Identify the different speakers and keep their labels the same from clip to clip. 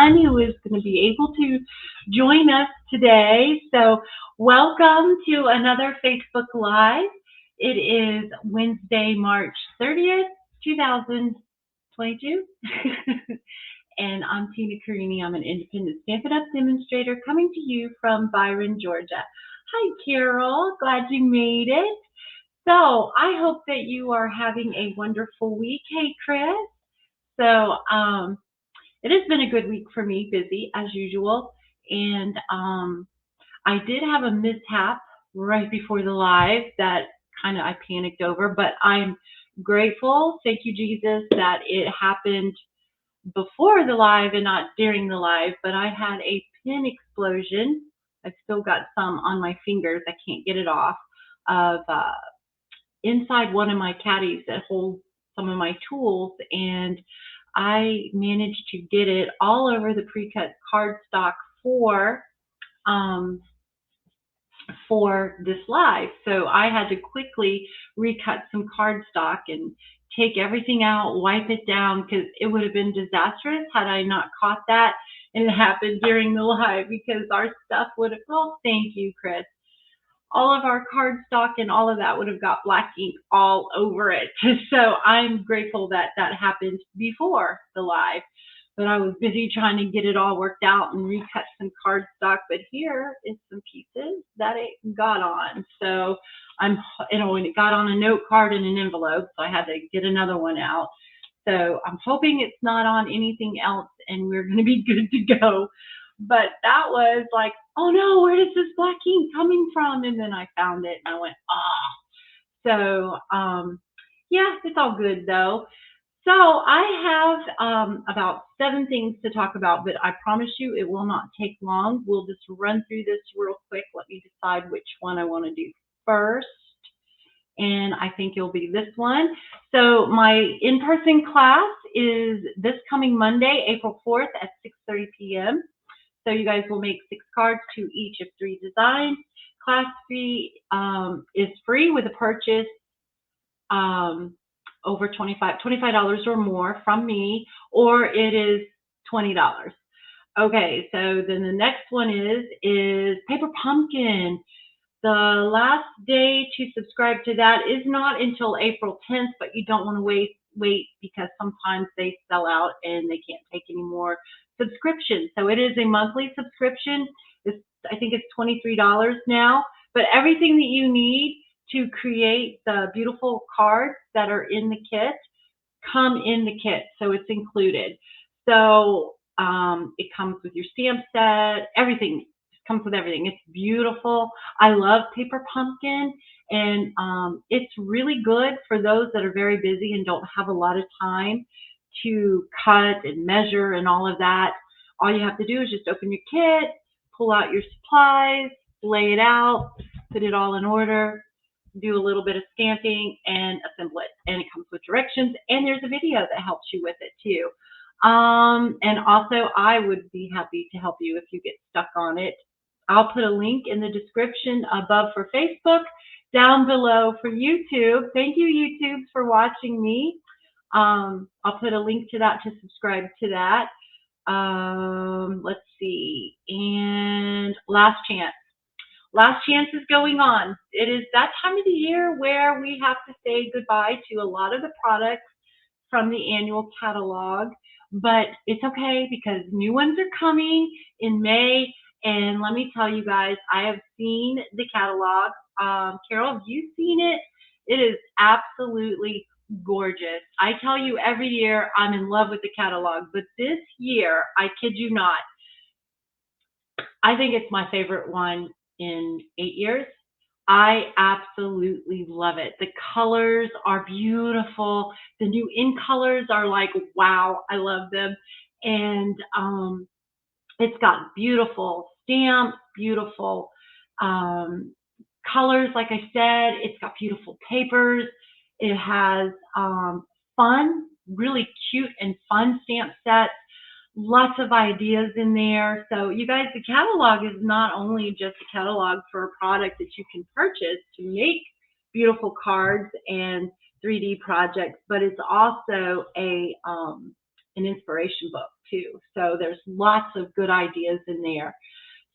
Speaker 1: one who is going to be able to join us today. So welcome to another Facebook Live. It is Wednesday, March 30th, 2022. And I'm Tina Carini. I'm an independent Stampin' Up! Demonstrator coming to you from Byron, Georgia. Hi, Carol. Glad you made it. So I hope that you are having a wonderful week. Hey, Chris. So it has been a good week for me, busy as usual. And I did have a mishap right before the live that I panicked over, but I'm grateful, thank you, Jesus, that it happened before the live and not during the live. But I had a pin explosion. I've still got some on my fingers. I can't get it off of inside one of my caddies that holds some of my tools, and I managed to get it all over the pre-cut cardstock for this live. So I had to quickly recut some cardstock and take everything out, wipe it down, because it would have been disastrous had I not caught that and it happened during the live, because our stuff would have, well, thank you, Chris. All of our cardstock and all of that would have got black ink all over it. So I'm grateful that that happened before the live, but I was busy trying to get it all worked out and recut some cardstock. But here is some pieces that it got on. So and it got on a note card and an envelope, so I had to get another one out. So I'm hoping it's not on anything else and we're going to be good to go. But that was like, oh no, where is this black ink coming from? And then I found it and I went, ah. So yeah, it's all good though. So I have about 7 things to talk about, but I promise you it will not take long. We'll just run through this real quick. Let me decide which one I want to do first. And I think it'll be this one. So my in-person class is this coming Monday, April 4th at 6:30 p.m. So you guys will make 6 cards to each of 3 designs. Class fee is free with a purchase over $25 or more from me, or it is $20. Okay, so then the next one is Paper Pumpkin. The last day to subscribe to that is not until April 10th, but you don't want to wait because sometimes they sell out and they can't take any more subscriptions. So it is a monthly subscription. I think it's $23 now, but everything that you need to create the beautiful cards that are in the kit come in the kit, so it's included. So it comes with your stamp set, everything. Comes with everything. It's beautiful. I love Paper Pumpkin, and it's really good for those that are very busy and don't have a lot of time to cut and measure and all of that. All you have to do is just open your kit, pull out your supplies, lay it out, put it all in order, do a little bit of stamping, and assemble it. And it comes with directions, and there's a video that helps you with it too. And also, I would be happy to help you if you get stuck on it. I'll put a link in the description above for Facebook, down below for YouTube. Thank you, YouTube, for watching me. I'll put a link to that to subscribe to that. Let's see. And Last Chance. Last Chance is going on. It is that time of the year where we have to say goodbye to a lot of the products from the annual catalog. But it's okay because new ones are coming in May. And let me tell you guys, I have seen the catalog. Carol, have you seen it? It is absolutely gorgeous. I tell you every year I'm in love with the catalog, but this year, I kid you not, I think it's my favorite one in 8 years. I absolutely love it. The colors are beautiful. The new in colors are like, wow, I love them. And it's got beautiful stamps, beautiful colors, like I said. It's got beautiful papers. It has fun, really cute and fun stamp sets. Lots of ideas in there. So you guys, the catalog is not only just a catalog for a product that you can purchase to make beautiful cards and 3D projects, but it's also an inspiration book. too. So there's lots of good ideas in there.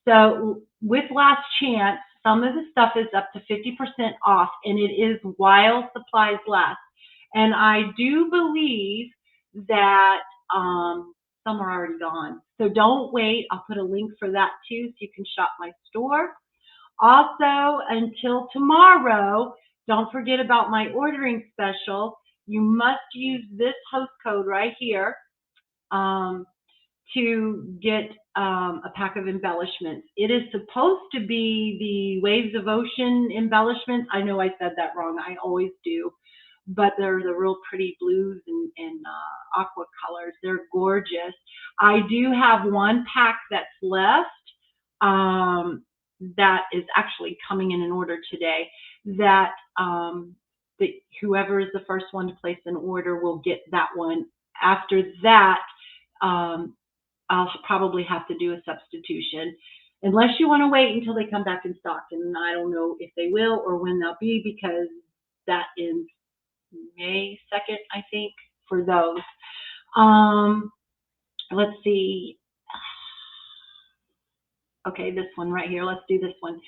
Speaker 1: So with Last Chance, some of the stuff is up to 50% off, and it is while supplies last. And I do believe that some are already gone. So don't wait. I'll put a link for that too, so you can shop my store. Also, until tomorrow, don't forget about my ordering special. You must use this host code right here to get a pack of embellishments. It is supposed to be the Waves of Ocean embellishments. I know I said that wrong. I always do. But they're the real pretty blues and aqua colors. They're gorgeous. I do have one pack that's left that is actually coming in an order today that whoever is the first one to place an order will get that one. After that, I'll probably have to do a substitution, unless you want to wait until they come back in stock. And I don't know if they will or when they'll be, because that is May 2nd, I think, for those. Let's see. Okay, this one right here. Let's do this one.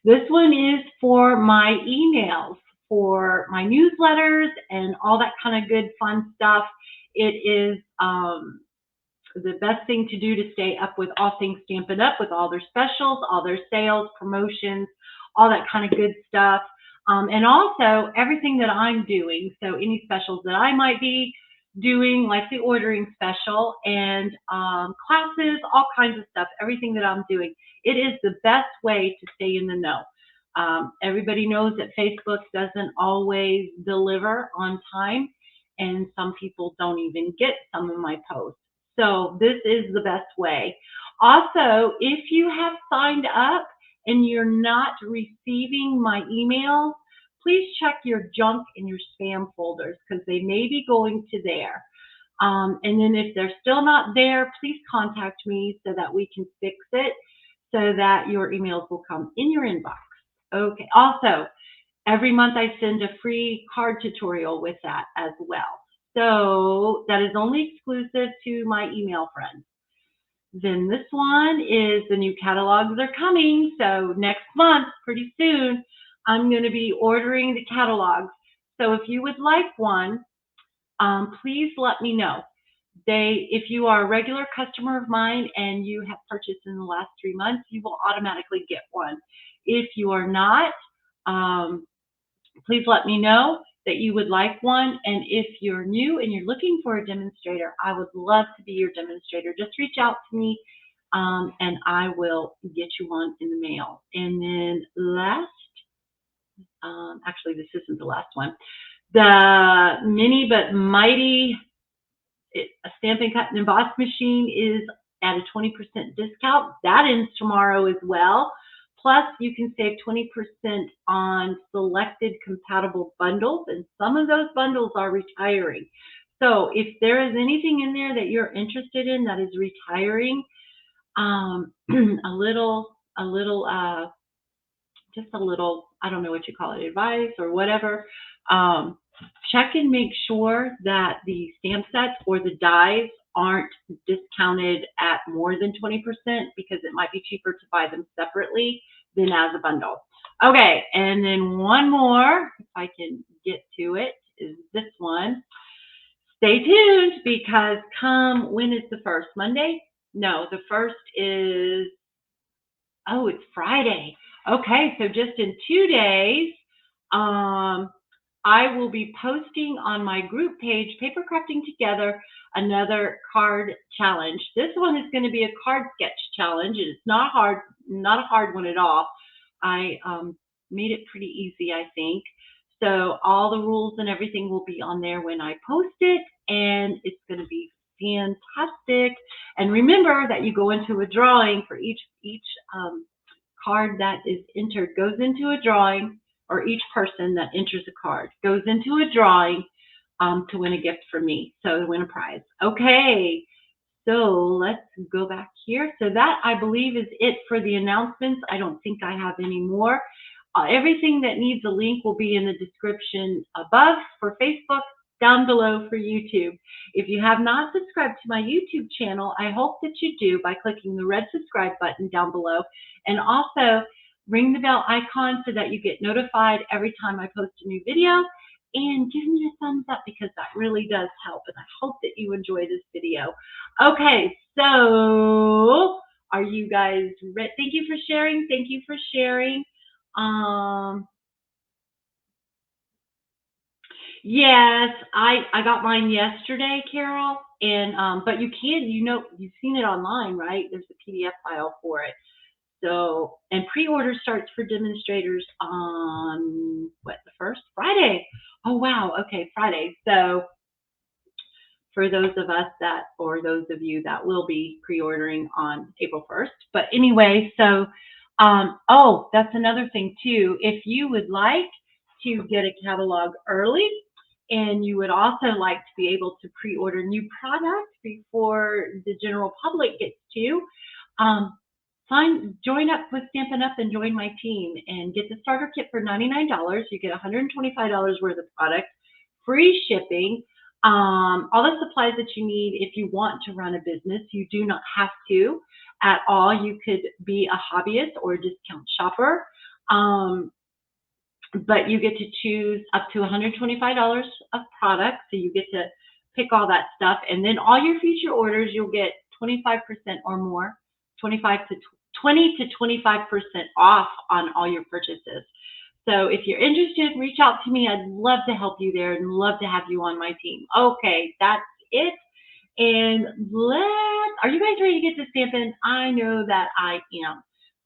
Speaker 1: This one is for my emails, for my newsletters, and all that kind of good fun stuff. It is the best thing to do to stay up with all things Stampin' Up, with all their specials, all their sales, promotions, all that kind of good stuff. And also everything that I'm doing. So any specials that I might be doing, like the ordering special, and classes, all kinds of stuff, everything that I'm doing. It is the best way to stay in the know. Everybody knows that Facebook doesn't always deliver on time, and some people don't even get some of my posts. So this is the best way. Also, if you have signed up and you're not receiving my emails, please check your junk and your spam folders, because they may be going to there. And then if they're still not there, please contact me so that we can fix it, so that your emails will come in your inbox. Okay. Also, every month I send a free card tutorial with that as well. So that is only exclusive to my email friends. Then this one is the new catalogs are coming. So next month, pretty soon, I'm going to be ordering the catalogs. So if you would like one, please let me know. If you are a regular customer of mine and you have purchased in the last 3 months, you will automatically get one. If you are not, please let me know that you would like one. And if you're new and you're looking for a demonstrator, I would love to be your demonstrator. Just reach out to me and I will get you one in the mail. And then last, actually this isn't the last one, the Mini but Mighty Stampin' Cut and Emboss machine is at a 20% discount. That ends tomorrow as well. Plus, you can save 20% on selected compatible bundles, and some of those bundles are retiring. So if there is anything in there that you're interested in that is retiring, just a little, I don't know what you call it, advice or whatever, check and make sure that the stamp sets or the dies aren't discounted at more than 20%, because it might be cheaper to buy them separately than as a bundle. Okay, and then one more, if I can get to it, is this one. Stay tuned, because when is the first? Monday? No, the first is, oh, it's Friday. Okay, so just in 2 days, I will be posting on my group page, Paper Crafting Together, another card challenge. This one is going to be a card sketch challenge. It's not a hard one at all. I made it pretty easy, I think. So all the rules and everything will be on there when I post it, and it's going to be fantastic. And remember that you go into a drawing for each card that is entered goes into a drawing, or each person that enters a card goes into a drawing to win a gift from me, so to win a prize. Okay, so let's go back here. So that, I believe, is it for the announcements. I don't think I have any more. Everything that needs a link will be in the description above for Facebook, down below for YouTube. If you have not subscribed to my YouTube channel, I hope that you do by clicking the red subscribe button down below, and also ring the bell icon so that you get notified every time I post a new video, and give me a thumbs up because that really does help, and I hope that you enjoy this video. Okay, so are you guys ready? Thank you for sharing. Thank you for sharing. Yes, I got mine yesterday, Carol, and but you can, you've seen it online, right? There's a PDF file for it. So, and pre-order starts for demonstrators on what, the first Friday? Oh wow, okay, Friday. So for those of us that, or those of you that will be pre-ordering on April 1st. But anyway, so oh, that's another thing too. If you would like to get a catalog early, and you would also like to be able to pre-order new products before the general public gets to, join up with Stampin' Up! And join my team and get the starter kit for $99. You get $125 worth of product, free shipping, all the supplies that you need if you want to run a business. You do not have to at all. You could be a hobbyist or a discount shopper. But you get to choose up to $125 of product, so you get to pick all that stuff, and then all your future orders, you'll get 25% or more, 20 to 25% off on all your purchases. So if you're interested, reach out to me. I'd love to help you there and love to have you on my team. Okay, that's it. And are you guys ready to get to stamping? I know that I am.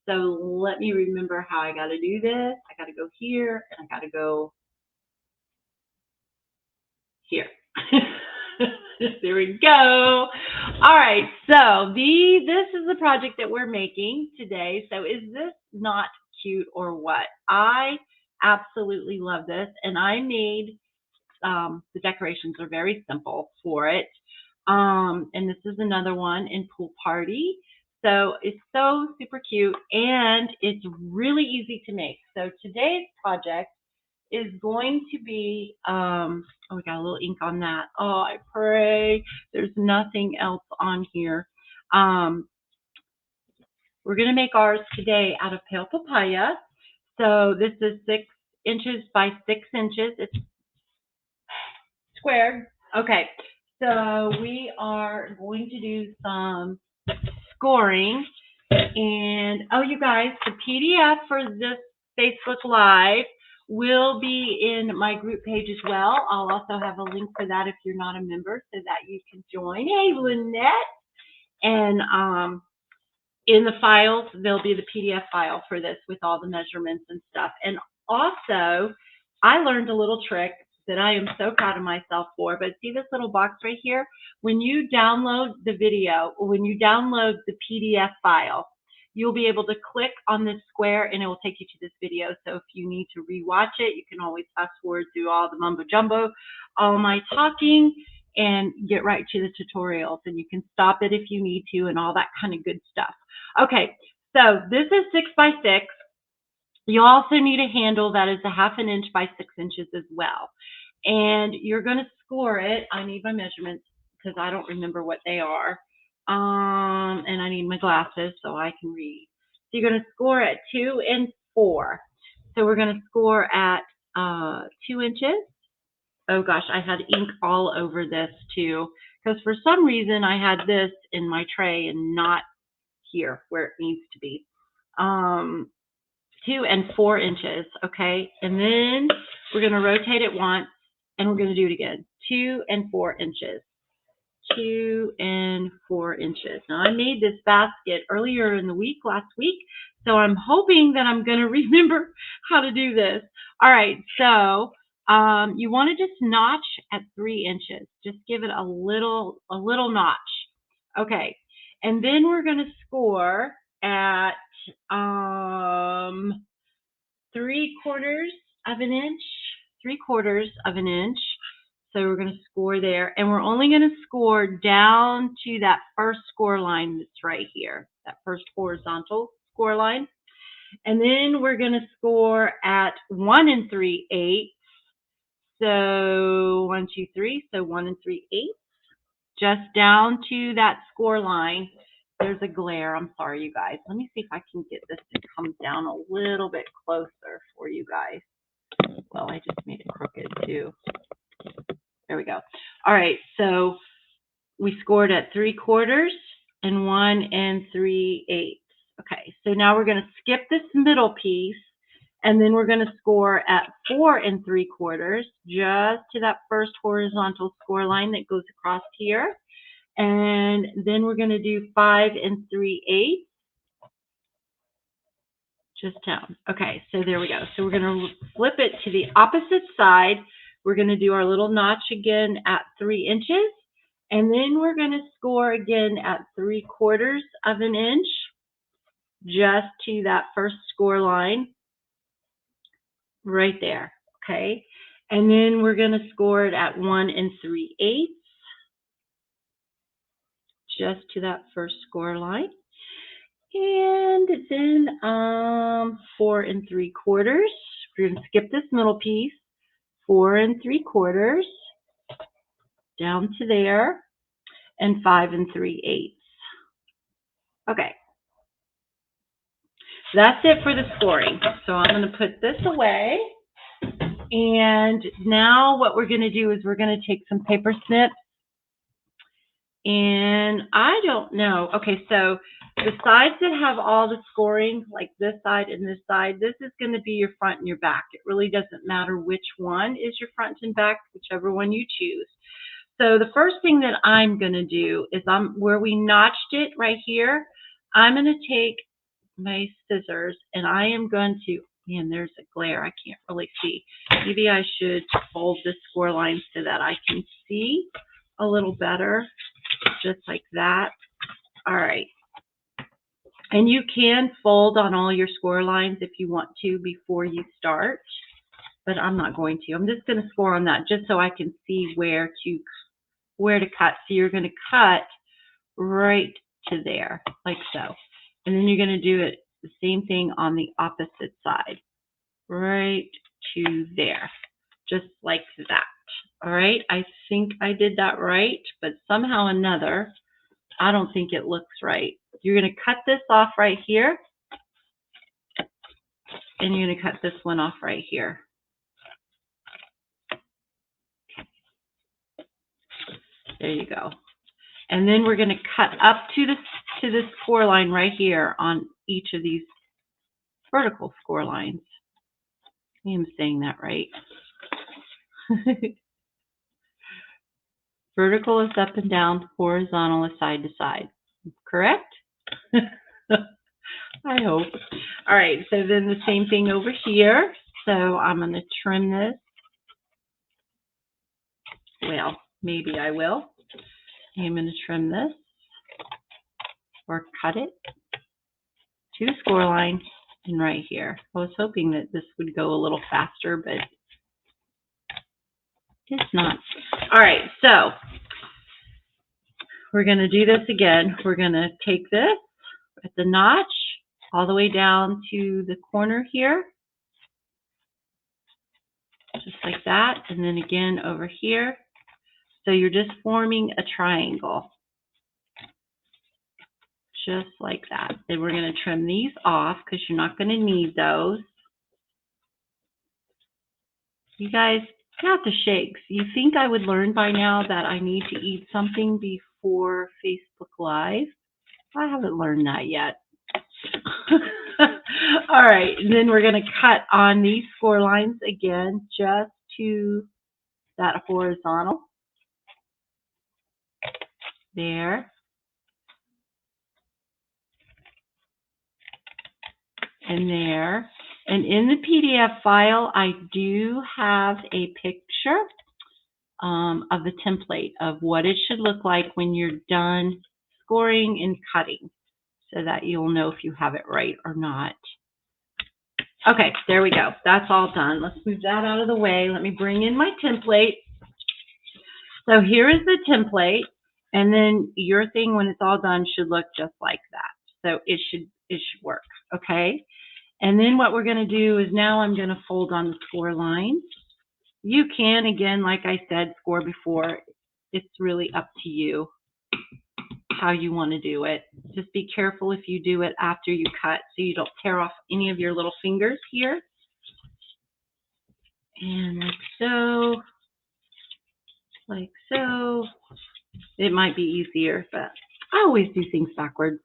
Speaker 1: So let me remember how I got to do this. I got to go here, and I got to go here. There we go. All right, so this is the project that we're making today. So is this not cute or what? I absolutely love this, and I made, the decorations are very simple for it. And this is another one in Pool Party. So it's so super cute, and it's really easy to make. So today's project is going to be, oh, we got a little ink on that. Oh, I pray there's nothing else on here. We're going to make ours today out of pale papaya. So this is 6 inches by 6 inches. It's squared. Okay, so we are going to do some scoring. And oh, you guys, the PDF for this Facebook Live will be in my group page as well. I'll also have a link for that if you're not a member, so that you can join. Hey, Lynette. And in the files, there'll be the PDF file for this with all the measurements and stuff. And also, I learned a little trick that I am so proud of myself for. But see this little box right here? When you download the video, or when you download the PDF file, you'll be able to click on this square and it will take you to this video. So if you need to rewatch it, you can always fast forward through all the mumbo jumbo, all my talking, and get right to the tutorials. And you can stop it if you need to, and all that kind of good stuff. Okay, so this is 6 by 6. You also need a handle that is 1/2 inch by 6 inches as well. And you're going to score it. I need my measurements because I don't remember what they are. And I need my glasses so I can read. So you're going to score at 2 and 4. So we're going to score at 2 inches. Oh gosh, I had ink all over this too, because for some reason I had this in my tray and not here where it needs to be. 2 and 4 inches, okay? And then we're going to rotate it once, and we're going to do it again. 2 and 4 inches. 2 and 4 inches. Now, I made this basket earlier in the week, last week, so I'm hoping that I'm going to remember how to do this. All right, so you want to just notch at 3 inches. Just give it a little notch. Okay, and then we're going to score at 3/4 of an inch. 3/4 of an inch. So we're going to score there, and we're only going to score down to that first score line that's right here, that first horizontal score line. And then we're going to score at 1 3/8. So 1, 2, 3. So 1 3/8. Just down to that score line. There's a glare. I'm sorry, you guys. Let me see if I can get this to come down a little bit closer for you guys. Well, I just made it crooked too. There we go. All right, so we scored at 3/4 and 1 3/8. Okay, so now we're going to skip this middle piece, and then we're going to score at 4 3/4, just to that first horizontal score line that goes across here. And then we're going to do 5 3/8, just down. Okay, so there we go. So we're going to flip it to the opposite side. We're going to do our little notch again at 3 inches, and then we're going to score again at 3/4 of an inch, just to that first score line right there. Okay, and then we're going to score it at 1 3/8. Just to that first score line, and then 4 3/4. We're going to skip this middle piece. 4 3/4 down to there, and 5 3/8. Okay, that's it for the scoring. So I'm going to put this away, and now what we're going to do is we're going to take some paper snips. And I don't know. Okay, so the sides that have all the scoring, like this side and this side, this is going to be your front and your back. It really doesn't matter which one is your front and back, whichever one you choose. So the first thing that I'm going to do is where we notched it right here, I'm going to take my scissors and I am going to, man, there's a glare. I can't really see. Maybe I should fold this score line so that I can see a little better. Just like that. All right. And you can fold on all your score lines if you want to before you start, but I'm not going to. I'm just going to score on that just so I can see where to cut. So you're going to cut right to there, like so. And then you're going to do it the same thing on the opposite side, right to there, just like that. All right, I think I did that right, but somehow or another, I don't think it looks right. You're going to cut this off right here, and you're going to cut this one off right here. There you go. And then we're going to cut up to this score line right here on each of these vertical score lines. I am saying that right. Vertical is up and down, horizontal is side to side. Correct? I hope. All right, so then the same thing over here. So I'm going to trim this. Well, maybe I will. I'm going to trim this or cut it to the score line and right here. I was hoping that this would go a little faster, but it's not. All right, so we're going to do this again. We're going to take this at the notch all the way down to the corner here, just like that, and then again over here. So you're just forming a triangle, just like that. Then we're going to trim these off because you're not going to need those. You guys got the shakes. You think I would learn by now that I need to eat something before Facebook Live? I haven't learned that yet. All right, and then we're going to cut on these score lines again, just to that horizontal. There. And there. And in the PDF file, I do have a picture of the template of what it should look like when you're done scoring and cutting, so that you'll know if you have it right or not. Okay, there we go. That's all done. Let's move that out of the way. Let me bring in my template. So here is the template, and then your thing, when it's all done, should look just like that. So it should work, okay? And then what we're going to do is now I'm going to fold on the score line. You can, again, like I said, score before. It's really up to you how you want to do it. Just be careful if you do it after you cut so you don't tear off any of your little fingers here. And like so, like so. It might be easier, but I always do things backwards.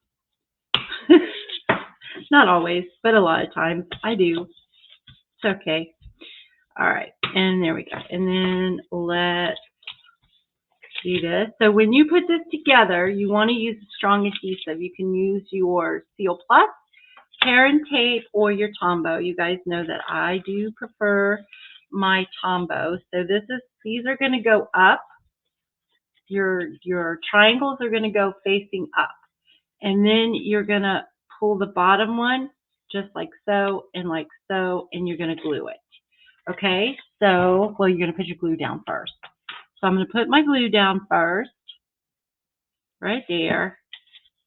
Speaker 1: Not always, but a lot of times I do. It's okay. All right, and there we go. And then let's do this. So when you put this together, you want to use a strong adhesive. You can use your Seal Plus, Tear and Tape, or your Tombow. You guys know that I do prefer my Tombow. So these are going to go up. Your triangles are going to go facing up. And then you're going to pull the bottom one just like so, and you're going to glue it. Okay, so, well, you're going to put your glue down first. So I'm going to put my glue down first, right there.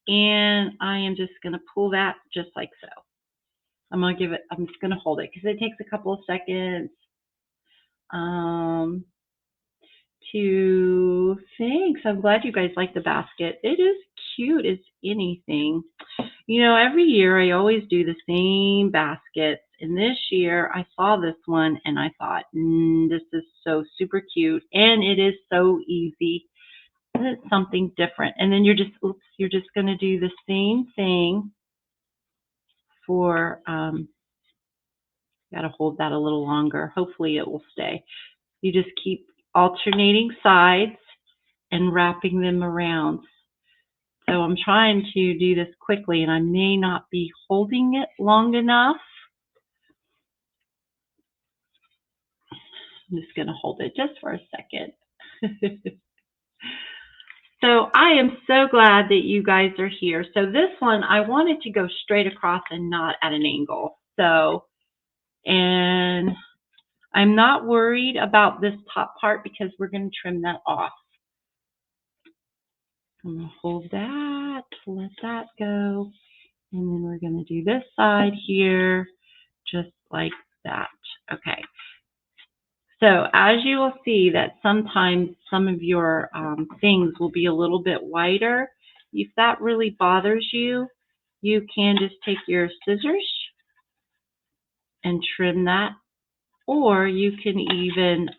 Speaker 1: And I am just going to pull that just like so. I'm just going to hold it because it takes a couple of seconds to thanks. I'm glad you guys like the basket. It is cute as anything. You know, every year I always do the same baskets. And this year I saw this one and I thought, this is so super cute. And it is so easy. It's something different. And then you're just going to do the same thing for, got to hold that a little longer. Hopefully it will stay. You just keep alternating sides and wrapping them around. So I'm trying to do this quickly and I may not be holding it long enough. I'm just going to hold it just for a second. So I am so glad that you guys are here. So this one, I wanted to go straight across and not at an angle. So, and I'm not worried about this top part because we're going to trim that off. I'm going to hold that, let that go, and then we're going to do this side here, just like that. Okay. So as you will see that sometimes some of your things will be a little bit wider. If that really bothers you, you can just take your scissors and trim that, or you can even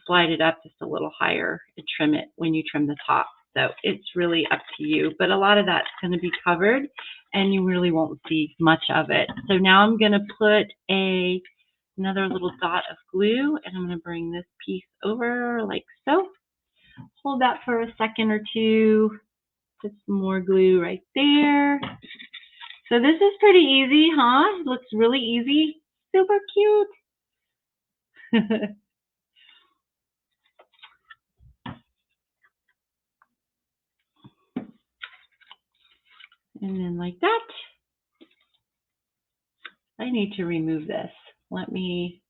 Speaker 1: slide it up just a little higher and trim it when you trim the top. So it's really up to you, but a lot of that's going to be covered and you really won't see much of it. So now I'm going to put another little dot of glue and I'm going to bring this piece over like so. Hold that for a second or two. Put some more glue right there. So this is pretty easy, huh? It looks really easy. Super cute. And then like that. I need to remove this. Let me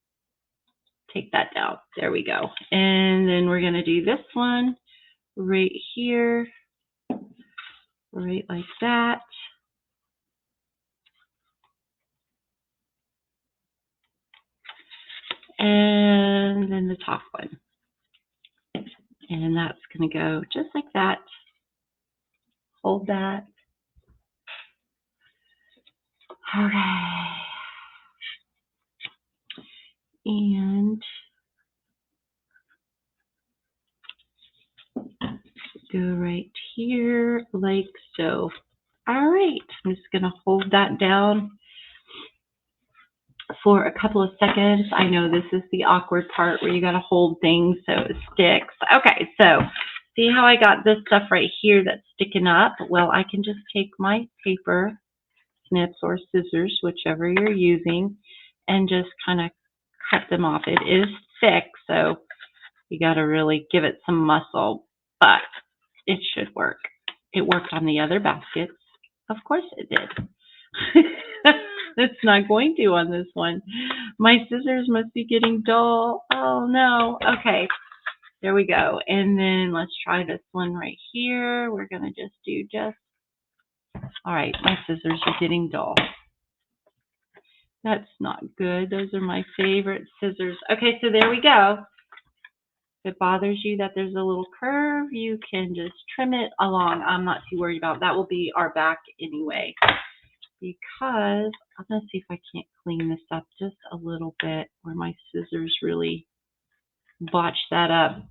Speaker 1: take that down. There we go. And then we're going to do this one right here, right like that. And then the top one. And that's going to go just like that. Hold that. Okay. And go right here like so. All right. I'm just going to hold that down for a couple of seconds. I know this is the awkward part where you got to hold things so it sticks. Okay, so see how I got this stuff right here that's sticking up? Well, I can just take my paper snips or scissors, whichever you're using, and just kind of cut them off. It is thick, so you got to really give it some muscle, but it should work. It worked on the other baskets. Of course it did. It's not going to on this one. My scissors must be getting dull. Oh no. Okay, there we go. And then let's try this one right here. We're going to just all right, my scissors are getting dull. That's not good. Those are my favorite scissors. Okay, so there we go. If it bothers you that there's a little curve, you can just trim it along. I'm not too worried about it. That will be our back anyway. Because I'm going to see if I can't clean this up just a little bit where my scissors really botch that up.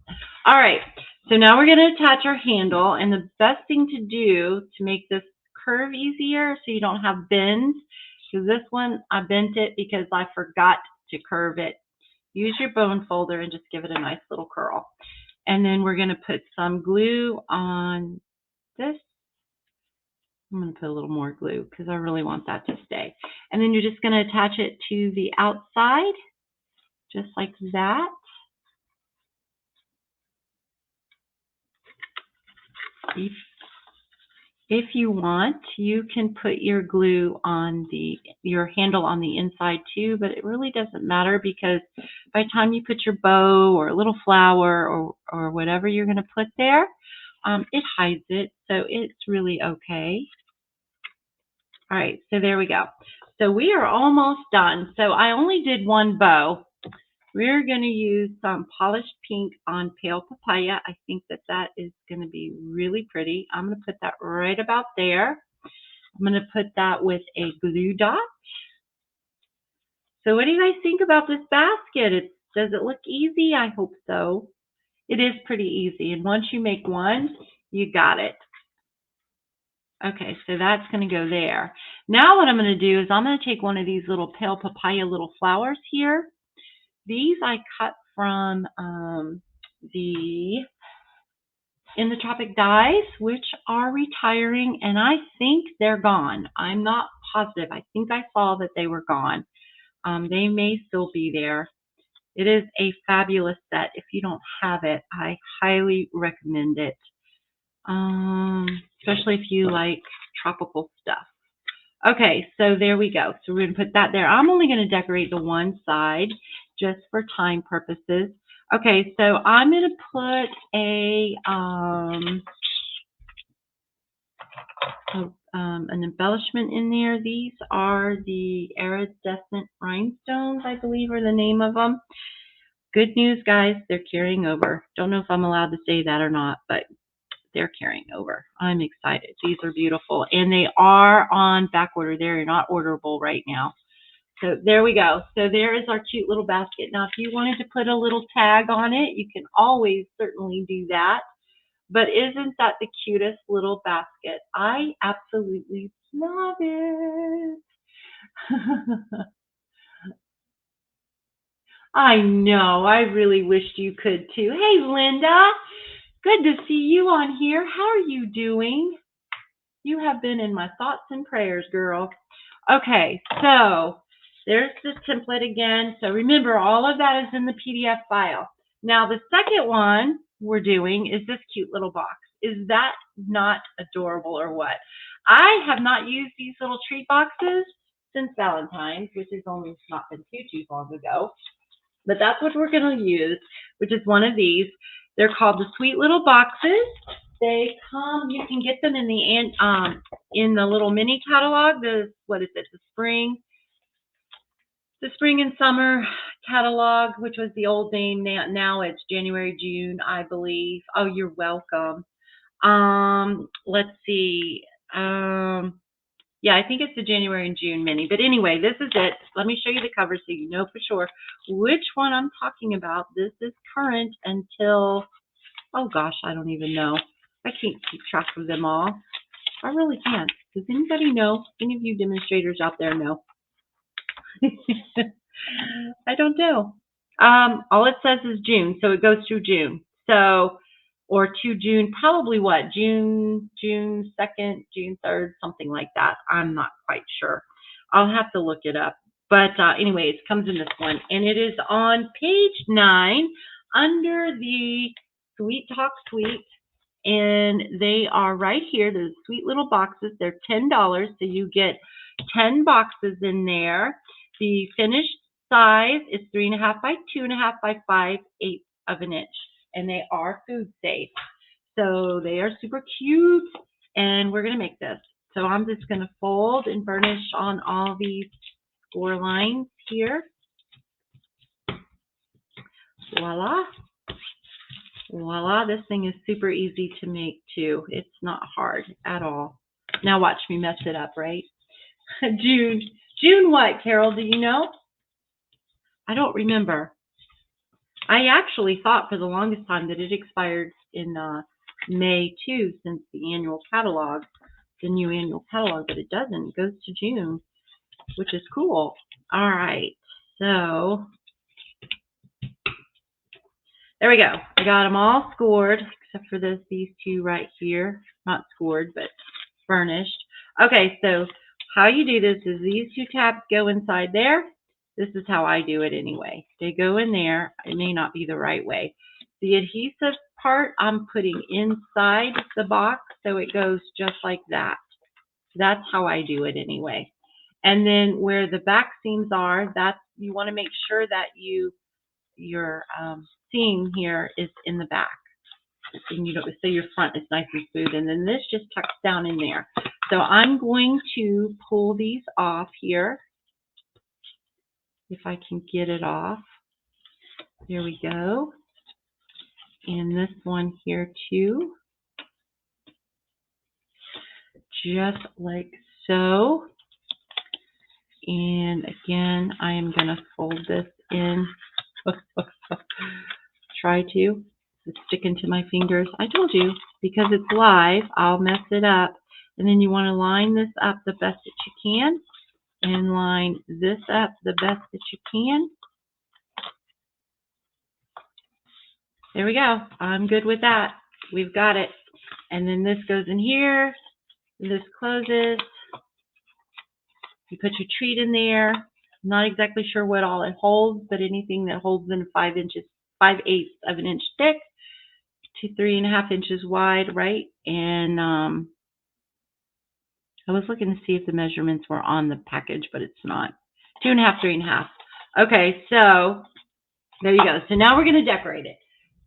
Speaker 1: All right, so now we're going to attach our handle, and the best thing to do to make this curve easier so you don't have bends, because this one I bent it because I forgot to curve it. Use your bone folder and just give it a nice little curl. And then we're going to put some glue on this. I'm going to put a little more glue because I really want that to stay. And then you're just going to attach it to the outside, just like that. If you want, you can put your glue on your handle on the inside too, but it really doesn't matter because by the time you put your bow or a little flower or whatever you're going to put there, it hides it, so it's really okay. All right, so there we go. So we are almost done. So I only did one bow. We're going to use some polished pink on pale papaya. I think that is going to be really pretty. I'm going to put that right about there. I'm going to put that with a glue dot. So what do you guys think about this basket? Does it look easy? I hope so. It is pretty easy. And once you make one, you got it. Okay, so that's going to go there. Now what I'm going to do is I'm going to take one of these little pale papaya little flowers here. These I cut from the In the Tropic dies, which are retiring, and I think they're gone. I'm not positive. I think I saw that they were gone. They may still be there. It is a fabulous set. If you don't have it, I highly recommend it, especially if you like tropical stuff. Okay, so there we go. So we're going to put that there. I'm only going to decorate the one side just for time purposes. Okay, so I'm going to put an embellishment in there. These are the iridescent rhinestones, I believe are the name of them. Good news, guys, they're carrying over. Don't know if I'm allowed to say that or not, but they're carrying over. I'm excited. These are beautiful, and they are on back order. They're not orderable right now. So there we go. So there is our cute little basket. Now, if you wanted to put a little tag on it, you can always certainly do that. But isn't that the cutest little basket? I absolutely love it. I know. I really wished you could too. Hey, Linda. Good to see you on here. How are you doing? You have been in my thoughts and prayers, girl. Okay, so there's the template again. So remember, all of that is in the PDF file. Now, the second one we're doing is this cute little box. Is that not adorable or what? I have not used these little treat boxes since Valentine's, which has only not been too long ago. But that's what we're going to use, which is one of these. They're called the Sweet Little Boxes. They come, you can get them in the little mini catalog, the spring and summer catalog, which was the old name. Now it's January, June, I believe. Oh, you're welcome. Let's see. Yeah, I think it's the January and June mini. But anyway, this is it. Let me show you the cover so you know for sure which one I'm talking about. This is current until, oh gosh, I don't even know. I can't keep track of them all. I really can't. Does anybody know? Any of you demonstrators out there know? I don't know. All it says is June, so it goes through June. So, or to June, probably what? June 2nd, June 3rd, something like that. I'm not quite sure. I'll have to look it up. But anyways, it comes in this one. And it is on page 9 under the Sweet Talk Sweet. And they are right here. They're sweet little boxes. They're $10. So you get 10 boxes in there. The finished size is 3.5 by 2.5 by 5/8 of an inch. And they are food safe. So they are super cute. And we're going to make this. So I'm just going to fold and burnish on all these 4 lines here. Voila. Voila. This thing is super easy to make too. It's not hard at all. Now watch me mess it up, right? June. June what, Carol? Do you know? I don't remember. I actually thought for the longest time that it expired in May too, since the annual catalog, the new annual catalog, but it doesn't. It goes to June, which is cool. All right, so there we go. I got them all scored, except for these two right here. Not scored, but burnished. Okay, so how you do this is these two tabs go inside there. This is how I do it anyway. They go in there. It may not be the right way. The adhesive part I'm putting inside the box, so it goes just like that. That's how I do it anyway. And then where the back seams are, that's, you want to make sure that your seam here is in the back. And you don't, so your front is nice and smooth, and then this just tucks down in there. So I'm going to pull these off here. If I can get it off. There we go. And this one here too. Just like so. And again, I am going to fold this in. Try to. It's sticking to my fingers. I told you, because it's live, I'll mess it up. And then you want to line this up the best that you can. And line this up the best that you can. There we go. I'm good with that. We've got it. And then this goes in here. This closes. You put your treat in there. I'm not exactly sure what all it holds, but anything that holds in 5/8 of an inch thick to 3.5 inches wide, right? And I was looking to see if the measurements were on the package, but it's not. 2.5, 3.5. Okay, so there you go. So now we're going to decorate it.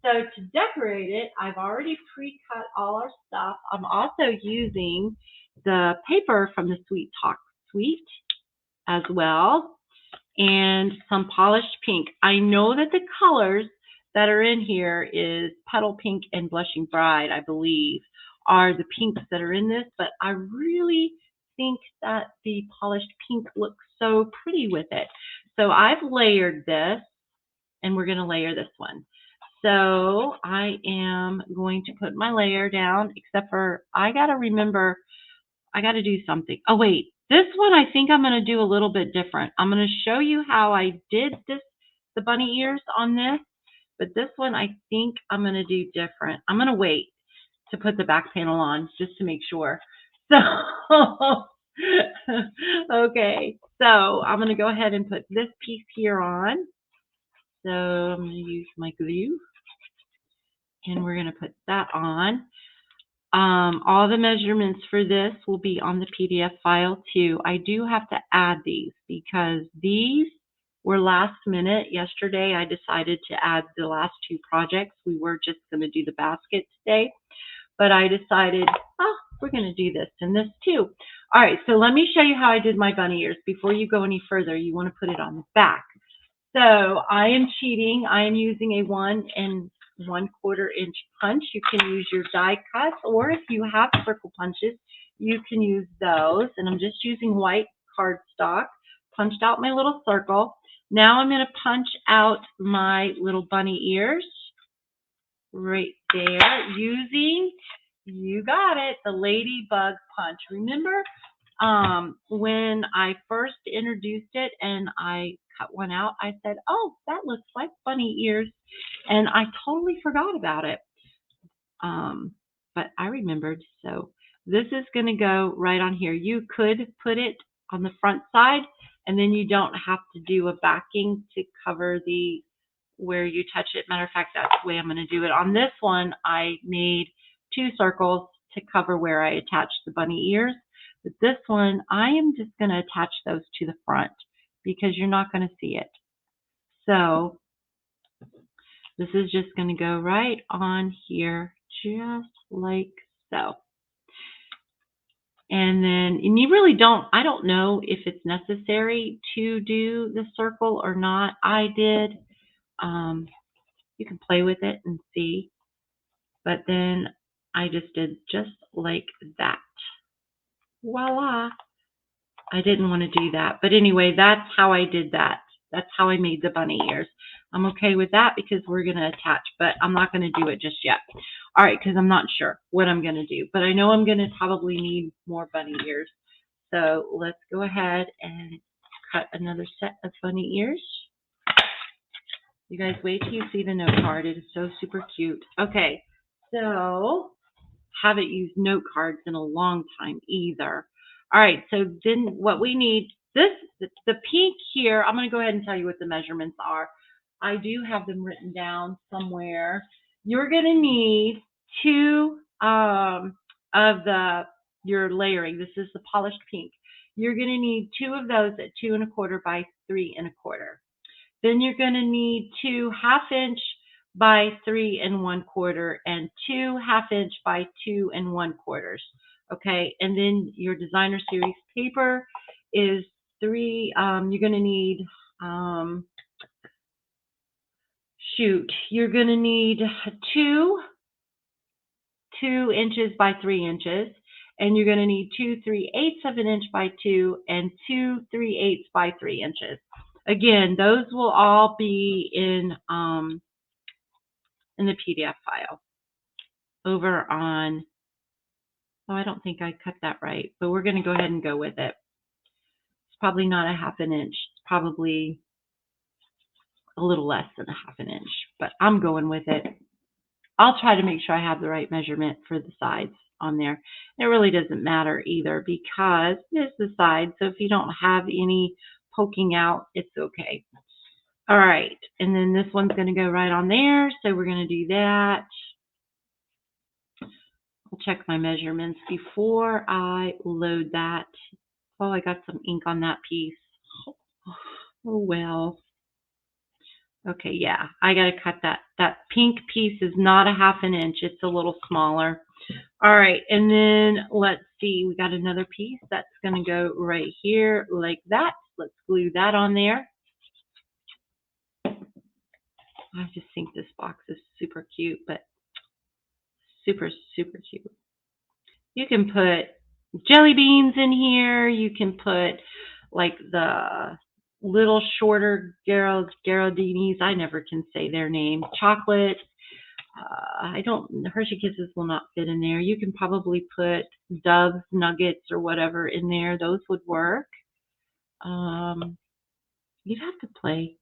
Speaker 1: So to decorate it, I've already pre-cut all our stuff. I'm also using the paper from the Sweet Talk Suite as well, and some polished pink. I know that the colors that are in here is Petal Pink and Blushing Bride, I believe, are the pinks that are in this, but I really think that the polished pink looks so pretty with it. So I've layered this, and we're going to layer this one. So I am going to put my layer down, except for I got to remember, I got to do something. Oh, wait. This one I think I'm going to do a little bit different. I'm going to show you how I did this, the bunny ears on this, but this one I think I'm going to do different. I'm going to wait to put the back panel on just to make sure. So, okay. So I'm going to go ahead and put this piece here on. So I'm going to use my glue. And we're going to put that on. All the measurements for this will be on the PDF file too. I do have to add these because these were last minute. Yesterday I decided to add the last two projects. We were just going to do the basket today, but I decided, oh, we're going to do this and this too. All right, so let me show you how I did my bunny ears. Before you go any further, you want to put it on the back. So I am cheating. I am using a 1 1/4 inch punch. You can use your die cut, or if you have circle punches, you can use those. And I'm just using white cardstock. Punched out my little circle. Now I'm going to punch out my little bunny ears right there using, you got it, the Ladybug punch. Remember when I first introduced it and I cut one out, I said, oh, that looks like bunny ears. And I totally forgot about it. But I remembered. So this is going to go right on here. You could put it on the front side, and then you don't have to do a backing to cover the where you touch it. Matter of fact, that's the way I'm going to do it. On this one, I made 2 circles to cover where I attached the bunny ears. But this one, I am just going to attach those to the front because you're not going to see it. So this is just going to go right on here, just like so. And you really don't, I don't know if it's necessary to do the circle or not. I did. You can play with it and see. But then I just did just like that. Voila. I didn't want to do that. But anyway, that's how I did that. That's how I made the bunny ears. I'm okay with that because we're going to attach, but I'm not going to do it just yet. All right, because I'm not sure what I'm going to do. But I know I'm going to probably need more bunny ears. So let's go ahead and cut another set of bunny ears. You guys wait till you see the note card. It is so super cute. Okay, so haven't used note cards in a long time either. All right, so then what we need, the pink here, I'm going to go ahead and tell you what the measurements are. I do have them written down somewhere. You're going to need two of your layering. This is the polished pink. You're going to need two of those at 2 1/4 by 3 1/4. Then you're going to need 2 1/2" by 3 1/4 and 2 1/2" by 2 1/4. Okay, and then your designer series paper is 3. You're going to need you're going to need 2 inches by 3 inches, and you're going to need 2 3/8 of an inch by 2 and 2 3/8 by 3 inches. Again, those will all be in the PDF file over on, oh, I don't think I cut that right, but we're going to go ahead and go with it. It's probably not a 1/2 inch, it's probably a little less than a 1/2 inch, but I'm going with it. I'll try to make sure I have the right measurement for the sides on there. It really doesn't matter either because it's the side, so if you don't have any poking out, it's okay. All right, and then this one's going to go right on there, so we're going to do that. I'll check my measurements before I load that. Oh, I got some ink on that piece. Oh, well. Okay, yeah, I got to cut that. That pink piece is not a 1/2 inch. It's a little smaller. All right, and then let's see. We got another piece that's going to go right here like that. Let's glue that on there. I just think this box is super cute, but super, super cute. You can put jelly beans in here. You can put like the little shorter Geraldinis. I never can say their name. Chocolate. Hershey Kisses will not fit in there. You can probably put Dove's Nuggets or whatever in there. Those would work. You'd have to play.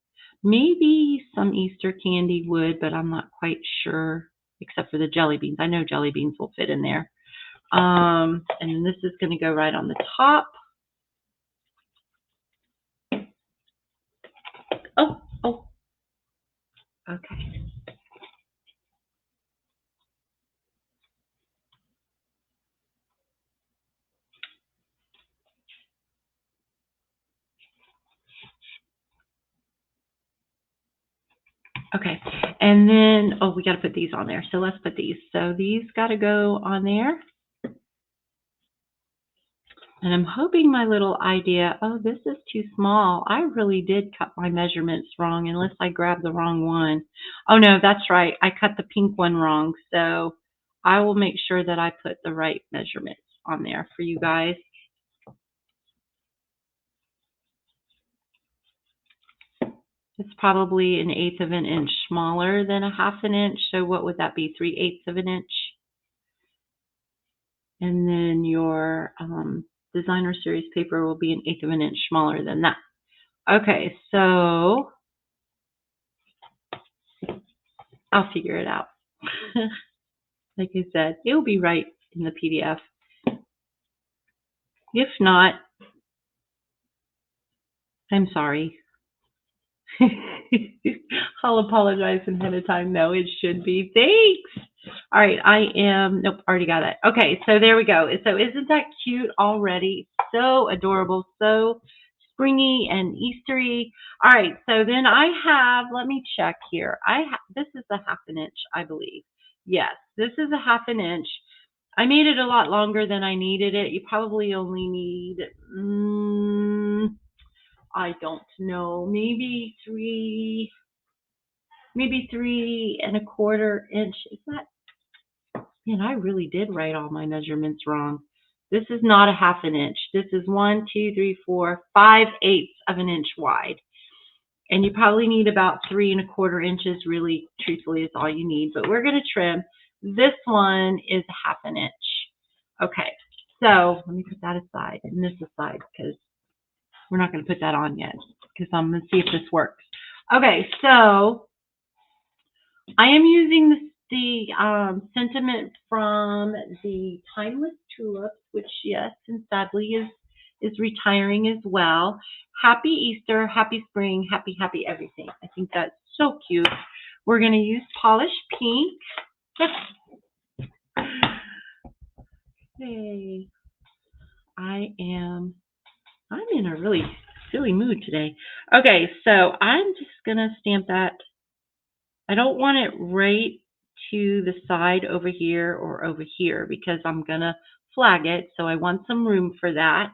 Speaker 1: Maybe some Easter candy would, but I'm not quite sure, except for the jelly beans. I know jelly beans will fit in there. And this is going to go right on the top. Oh, okay. Okay, and then, oh, we got to put these on there. So let's put these. So these got to go on there. And I'm hoping my little idea, oh, this is too small. I really did cut my measurements wrong unless I grabbed the wrong one. Oh, no, that's right. I cut the pink one wrong. So I will make sure that I put the right measurements on there for you guys. It's probably 1/8 of an inch smaller than a 1/2 inch. So what would that be? 3/8 of an inch. And then your designer series paper will be 1/8 of an inch smaller than that. Okay, so I'll figure it out. Like I said, it will be right in the PDF. If not, I'm sorry. I'll apologize ahead of time. No, it should be. Thanks. All right, nope, already got it. Okay, so there we go. So isn't that cute already? So adorable, so springy and Eastery. All right, so then I have, let me check here. This is a 1/2 inch, I believe. Yes, this is a 1/2 inch. I made it a lot longer than I needed it. You probably only need, I don't know, maybe 3.25 inch. Is that, man, I really did write all my measurements wrong. This is not a 1/2 inch. This is 1, 2, 3, 4, 5/8 of an inch wide. And you probably need about 3.25 inches, really, truthfully, is all you need. But we're going to trim. This one is 1/2 inch. Okay, so let me put that aside and this aside because we're not going to put that on yet because I'm going to see if this works. Okay, so I am using the sentiment from the Timeless Tulips, which, yes, and sadly is retiring as well. Happy Easter, happy spring, happy, happy everything. I think that's so cute. We're going to use polished pink. Hey, I'm in a really silly mood today. Okay, so I'm just going to stamp that. I don't want it right to the side over here or over here because I'm going to flag it. So I want some room for that.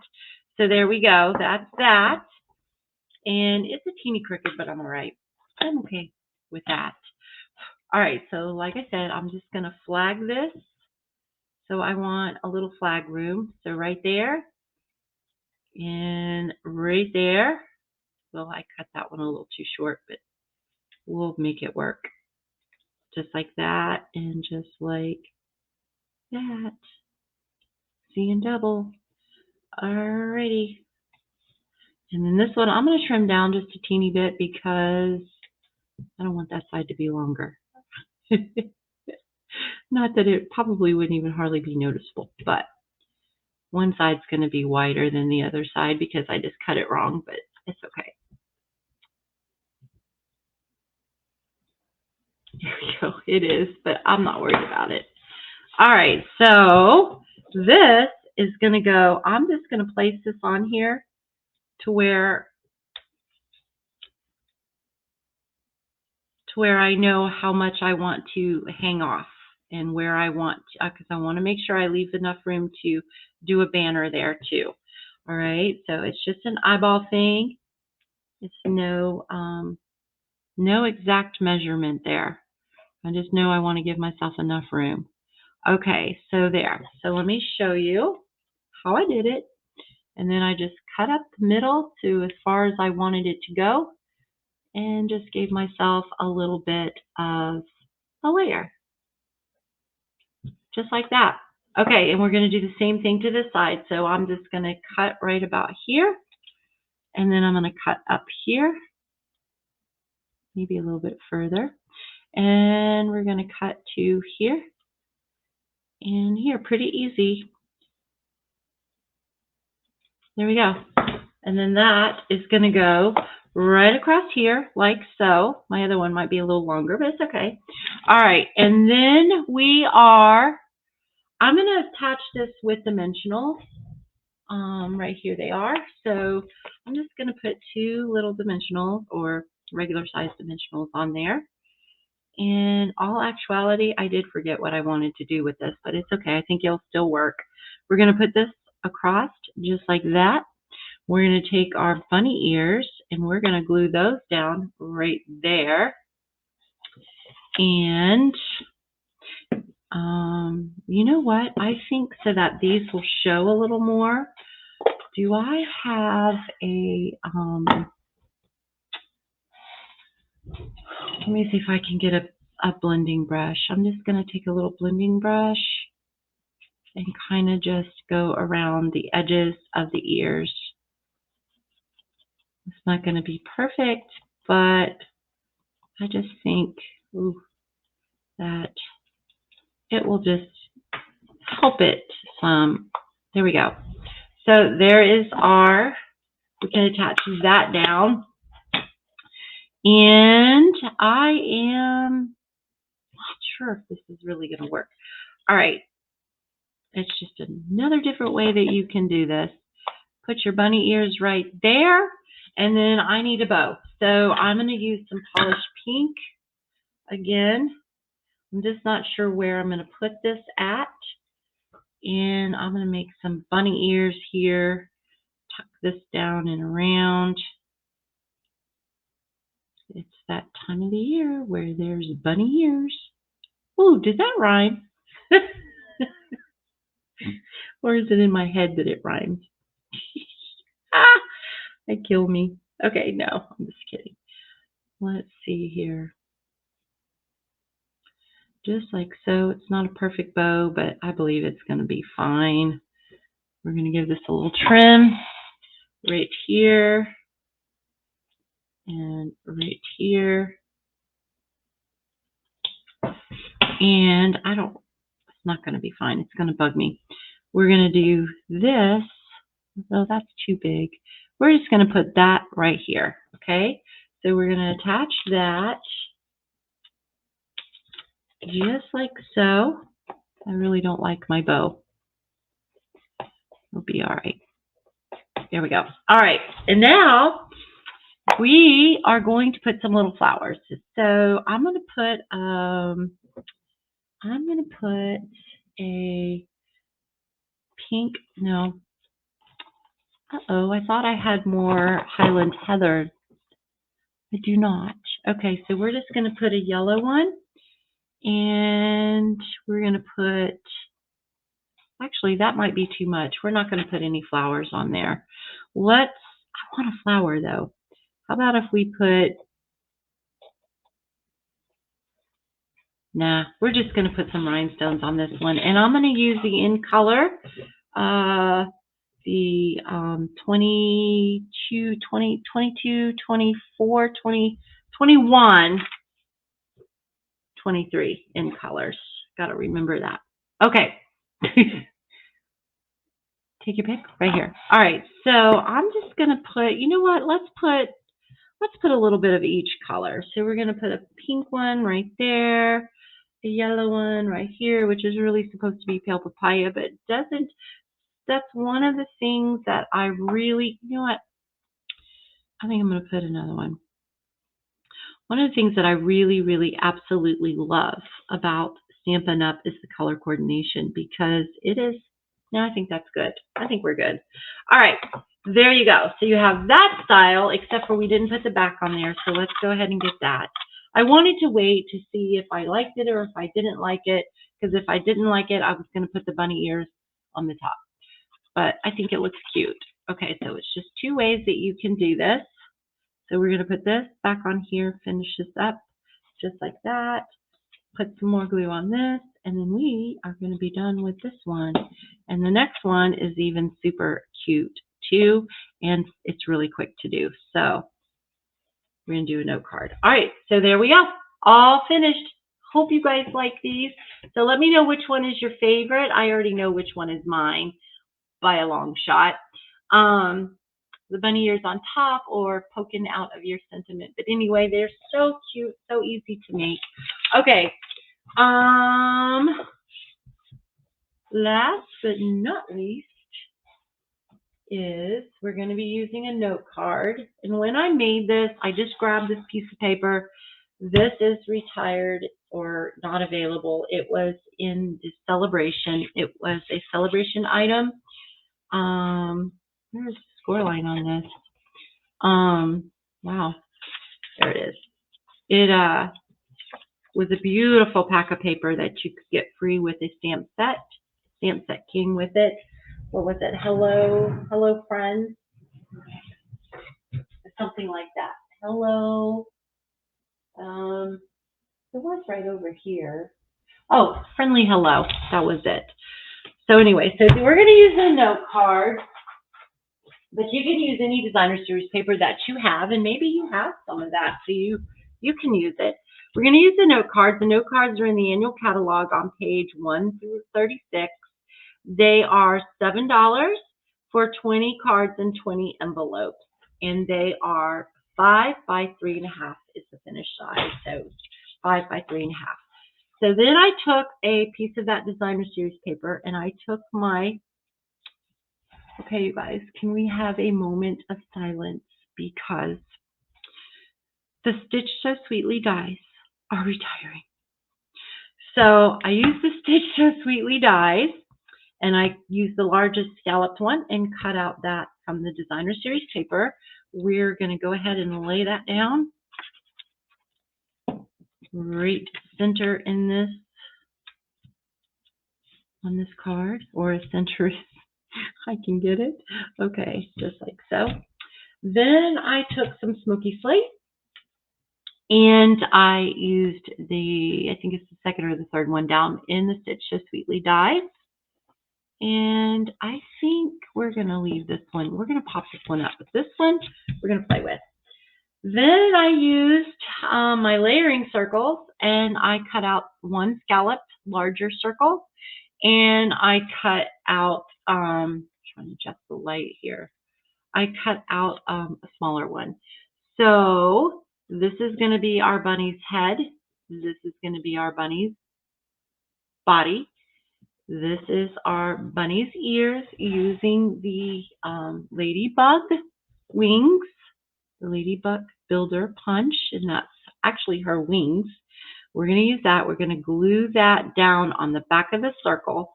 Speaker 1: So there we go. That's that. And it's a teeny crooked, but I'm all right. I'm okay with that. All right, so like I said, I'm just going to flag this. So I want a little flag room. So right there and right there. Well, I cut that one a little too short, but we'll make it work. Just like that and just like that. Seeing double. Alrighty. And then this one, I'm going to trim down just a teeny bit because I don't want that side to be longer. Not that it probably wouldn't even hardly be noticeable, but one side's going to be wider than the other side because I just cut it wrong, but it's okay. There we go. It is, but I'm not worried about it. All right, so this is going to go, I'm just going to place this on here to where I know how much I want to hang off and where I want, because I want to make sure I leave enough room to do a banner there too. All right, so it's just an eyeball thing. It's no exact measurement there. I just know I want to give myself enough room. Okay, so there. So let me show you how I did it. And then I just cut up the middle to as far as I wanted it to go and just gave myself a little bit of a layer. Just like that. Okay, and we're going to do the same thing to this side. So I'm just going to cut right about here. And then I'm going to cut up here. Maybe a little bit further. And we're going to cut to here and here. Pretty easy. There we go. And then that is going to go right across here like so. My other one might be a little longer, but it's okay. All right, and then I'm going to attach this with dimensionals. Right here they are. So I'm just going to put 2 little dimensionals or regular size dimensionals on there. In all actuality, I did forget what I wanted to do with this, but it's okay. I think it'll still work. We're going to put this across just like that. We're going to take our bunny ears and we're going to glue those down right there. And you know what? I think so that these will show a little more. Do I have a, let me see if I can get a blending brush. I'm just going to take a little blending brush and kind of just go around the edges of the ears. It's not going to be perfect, but I just think that it will just help it some. There we go. So there is we can attach that down. And I am not sure if this is really going to work. All right. It's just another different way that you can do this. Put your bunny ears right there. And then I need a bow. So I'm going to use some polished pink. Again, I'm just not sure where I'm going to put this at. And I'm going to make some bunny ears here. Tuck this down and around. It's that time of the year where there's bunny ears. Ooh, did that rhyme? Or is it in my head that it rhymes? Ah, they kill me. Okay, no, I'm just kidding. Let's see here. Just like so. It's not a perfect bow, but I believe it's going to be fine. We're going to give this a little trim right here and right here. And it's not going to be fine. It's going to bug me. We're going to do this. Oh, that's too big. We're just going to put that right here. Okay. So we're going to attach that just like so. I really don't like my bow. It'll be all right. There we go. All right. And now we are going to put some little flowers. So I'm going to put a pink, no. Uh-oh, I thought I had more Highland Heather. I do not. Okay, so we're just going to put a yellow one. And we're going to put, actually, that might be too much. We're not going to put any flowers on there. I want a flower, though. How about if we put, nah, we're just going to put some rhinestones on this one. And I'm going to use the in color, the 22, 20, 22, 24, 20, 21, 23 in colors. Got to remember that. Okay. Take your pick right here. All right. So I'm just going to put, you know what? Let's put a little bit of each color. So we're going to put a pink one right there, a yellow one right here, which is really supposed to be pale papaya, but it doesn't. That's one of the things that I really, you know what? I think I'm going to put another one. One of the things that I really, really absolutely love about Stampin' Up! Is the color coordination, because it is, no, I think that's good. I think we're good. All right, there you go. So you have that style, except for we didn't put the back on there, so let's go ahead and get that. I wanted to wait to see if I liked it or if I didn't like it, because if I didn't like it, I was going to put the bunny ears on the top. But I think it looks cute. Okay, so it's just two ways that you can do this. So we're going to put this back on here, finish this up just like that, put some more glue on this, and then we are going to be done with this one. And the next one is even super cute too, and it's really quick to do. So we're going to do a note card. All right, so there we go. All finished. Hope you guys like these. So let me know which one is your favorite. I already know which one is mine by a long shot. The bunny ears on top or poking out of your sentiment. But anyway, they're so cute, so easy to make. Okay. Last but not least is we're going to be using a note card. And when I made this, I just grabbed this piece of paper. This is retired or not available. It was in the celebration. It was a celebration item. There's a score line on this. Wow, there it is. It was a beautiful pack of paper that you could get free with a stamp set king with it. What was it? Hello friends, something like that. Hello. It was right over here. Oh, friendly hello. That was it. So anyway, so we're going to use a note card. But you can use any designer series paper that you have, and maybe you have some of that, so you can use it. We're going to use the note cards. The note cards are in the annual catalog on page 1 through 36. They are $7 for 20 cards and 20 envelopes, and they are 5 by 3.5 is the finished size, so 5 by 3.5. So then I took a piece of that designer series paper, and I took my, okay, you guys, can we have a moment of silence, because the Stitch So Sweetly dies are retiring. So I used the Stitch So Sweetly dies, And I used the largest scalloped one and cut out that from the Designer Series paper. We're going to go ahead and lay that down right center in this, on this card, or as center as I can get it. Okay, just like so. Then I took some smoky slate and I used the, I think it's the second or the third one down in the Stitch So Sweetly die. And I think we're going to leave this one. We're going to pop this one up, but this one we're going to play with. Then I used my layering circles, and I cut out one scalloped larger circle, and I cut out, trying to adjust the light here. I cut out a smaller one. So this is going to be our bunny's head. This is going to be our bunny's body. This is our bunny's ears using the Ladybug Wings, the Ladybug Builder Punch, and that's actually her wings. We're going to use that. We're going to glue that down on the back of the circle.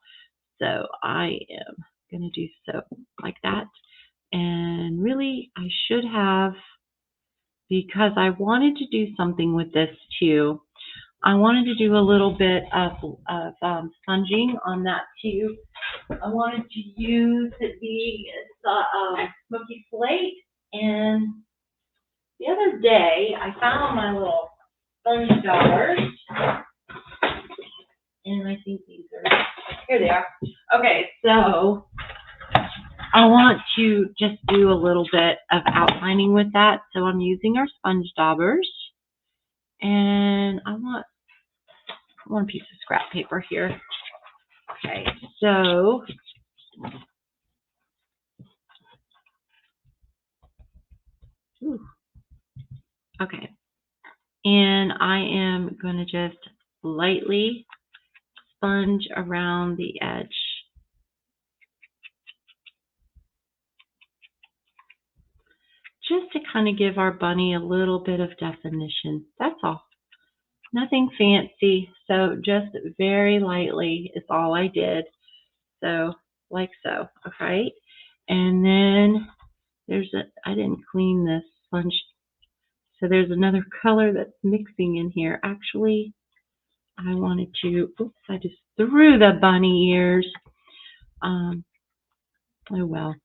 Speaker 1: So I am going to do so like that. And really, I should have, because I wanted to do something with this too. I wanted to do a little bit of sponging on that too. I wanted to use the smoky slate, and the other day I found my little sponge daubers, and I think these are, here they are. Okay, so I want to just do a little bit of outlining with that. So I'm using our sponge daubers, and I want one piece of scrap paper here. Okay, so okay, and I am going to just lightly sponge around the edge. Just to kind of give our bunny a little bit of definition. That's all. Nothing fancy. So just very lightly is all I did. So like so. Okay. And then there's a, I didn't clean this sponge. So there's another color that's mixing in here. Actually, I wanted to, oops, I just threw the bunny ears. Oh well.